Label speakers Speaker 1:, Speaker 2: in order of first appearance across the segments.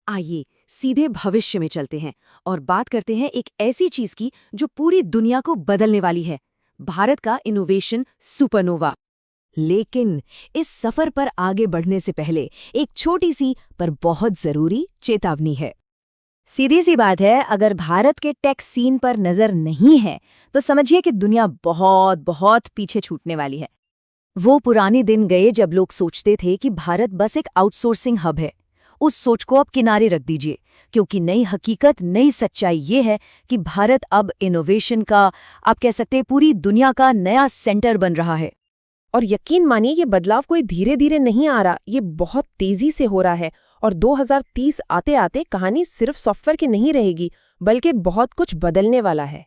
Speaker 1: आइए सीधे भविष्य में चलते हैं और बात करते हैं एक ऐसी चीज की जो पूरी दुनिया को बदलने वाली है, भारत का इनोवेशन सुपरनोवा।
Speaker 2: लेकिन इस सफर पर आगे बढ़ने से पहले एक छोटी सी पर बहुत जरूरी चेतावनी है।
Speaker 1: सीधी सी बात है, अगर भारत के टेक सीन पर नजर नहीं है तो समझिए कि दुनिया बहुत बहुत पीछे छूटने वाली है। वो पुराने दिन गए जब लोग सोचते थे कि भारत बस एक आउटसोर्सिंग हब है। उस सोच को अब किनारे रख दीजिए, क्योंकि नई हकीकत, नई सच्चाई ये है कि भारत अब इनोवेशन का, आप कह सकते हैं पूरी दुनिया का नया सेंटर बन रहा है।
Speaker 2: और यकीन मानिए ये बदलाव कोई धीरे धीरे नहीं आ रहा, ये बहुत तेजी से हो रहा है। और 2030 आते आते कहानी सिर्फ सॉफ्टवेयर की नहीं रहेगी, बल्कि बहुत कुछ बदलने वाला है।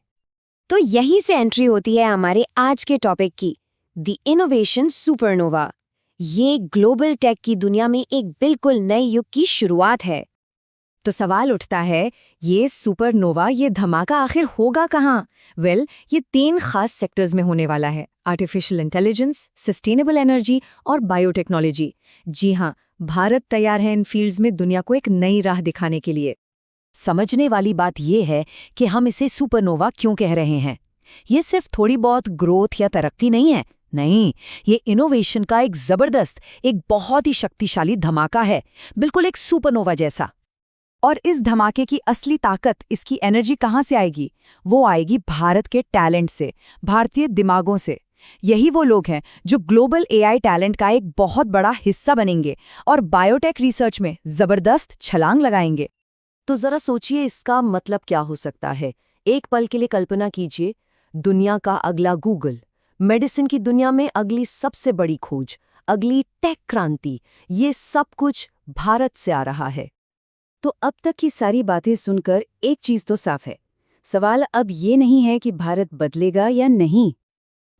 Speaker 1: तो यहीं से एंट्री होती है हमारे आज के टॉपिक की, द इनोवेशन सुपरनोवा। ये ग्लोबल टेक की दुनिया में एक बिल्कुल नए युग की शुरुआत है। तो सवाल उठता है, ये सुपरनोवा, ये धमाका आखिर होगा कहाँ? ये 3 खास सेक्टर्स में होने वाला है: आर्टिफिशियल इंटेलिजेंस, सस्टेनेबल एनर्जी और बायोटेक्नोलॉजी। जी हाँ, भारत तैयार है इन फील्ड्स में दुनिया को एक नई राह दिखाने के लिए। समझने वाली बात यह है कि हम इसे सुपरनोवा क्यों कह रहे हैं। ये सिर्फ थोड़ी बहुत ग्रोथ या तरक्की नहीं है, नहीं, ये इनोवेशन का एक जबरदस्त, एक बहुत ही शक्तिशाली धमाका है, बिल्कुल एक सुपरनोवा जैसा। और इस धमाके की असली ताकत, इसकी एनर्जी कहाँ से आएगी? वो आएगी भारत के टैलेंट से, भारतीय दिमागों से। यही वो लोग हैं जो ग्लोबल एआई टैलेंट का एक बहुत बड़ा हिस्सा बनेंगे और बायोटेक रिसर्च में जबरदस्त छलांग लगाएंगे। तो जरा सोचिए, इसका मतलब क्या हो सकता है। एक पल के लिए कल्पना कीजिए, दुनिया का अगला गूगल, मेडिसिन की दुनिया में अगली सबसे बड़ी खोज, अगली टेक क्रांति, ये सब कुछ भारत से आ रहा है। तो अब तक की सारी बातें सुनकर एक चीज तो साफ है, सवाल अब ये नहीं है कि भारत बदलेगा या नहीं।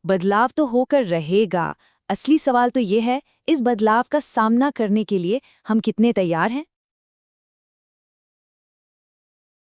Speaker 1: बदलाव तो होकर रहेगा। असली सवाल तो ये है, इस बदलाव का सामना करने के लिए हम कितने तैयार हैं।